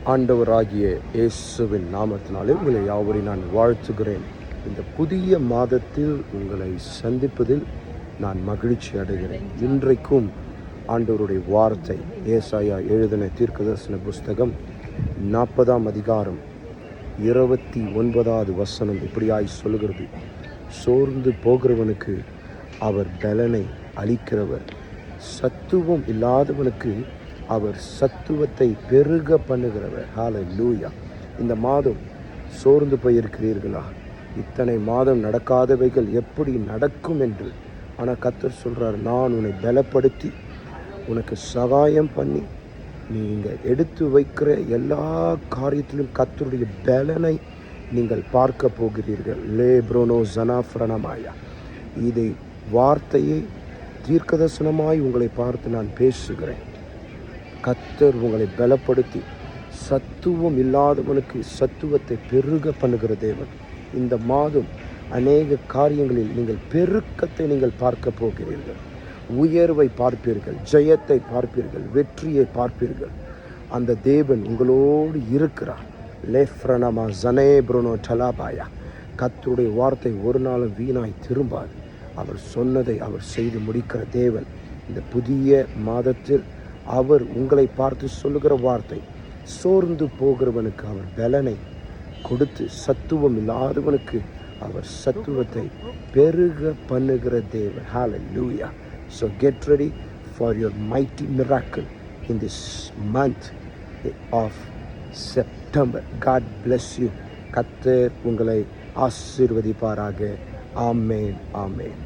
ஆண்டவராகிய இயேசுவின் நாமத்தினாலே உங்களை யாவரையும் நான் வாழ்த்துகிறேன். இந்த புதிய மாதத்தில் உங்களை சந்திப்பதில் நான் மகிழ்ச்சி அடைகிறேன். இன்றைக்கும் ஆண்டவருடைய வார்த்தை ஏசாயா எழுதின தீர்க்கதரிசன புஸ்தகம் 40ஆம் அதிகாரம் 29வது வசனம் இப்படியாய் சொல்கிறது: சோர்ந்து போகிறவனுக்கு அவர் பலனை அளிக்கிறவர், சத்துவம் இல்லாதவனுக்கு அவர் சத்துவத்தை பெருக பண்ணுகிறவர். ஹல்லேலூயா. இந்த மாதம் சோர்ந்து போயிருக்கிறீர்களா? இத்தனை மாதம் நடக்காதவைகள் எப்படி நடக்கும் என்று. ஆனால் கர்த்தர் சொல்கிறார், நான் உன்னை பலப்படுத்தி உனக்கு சகாயம் பண்ணி நீங்கள் எடுத்து வைக்கிற எல்லா காரியத்திலும் கர்த்தருடைய பலனை நீங்கள் பார்க்க போகிறீர்கள். லே ப்ரோனோ ஜனாஃப்ரணமாயா. இதை வார்த்தையை தீர்க்கதரிசனமாய் உங்களை பார்த்து நான் பேசுகிறேன். கர்த்தர் உங்களை பலப்படுத்தி சத்துவம் இல்லாதவனுக்கு சத்துவத்தை பெருக பண்ணுகிற தேவன். இந்த மாதம் அநேக காரியங்களில் நீங்கள் பெருக்கத்தை நீங்கள் பார்க்க போகிறீர்கள். உயர்வை பார்ப்பீர்கள், ஜெயத்தை பார்ப்பீர்கள், வெற்றியை பார்ப்பீர்கள். அந்த தேவன் உங்களோடு இருக்கிறார். லேஃப்ரணமா ஜனே ப்ரோனோ டலாபாயா. கர்த்தருடைய வார்த்தை ஒரு நாளும் வீணாய் திரும்பாது. அவர் சொன்னதை அவர் செய்து முடிக்கிற தேவன். இந்த புதிய மாதத்தில் அவர் உங்களை பார்த்து சொல்லுகிற வார்த்தை, சோர்ந்து போகிறவனுக்கு அவர் பலனை கொடுத்து சத்துவம் இல்லாதவனுக்கு அவர் சத்துவத்தை பெருக பண்ணுகிற தேவன். Hallelujah. So get ready for your mighty miracle in this month of September. God bless you. கர்த்தர் உங்களை ஆசீர்வதிப்பாராக. ஆமென், ஆமென்.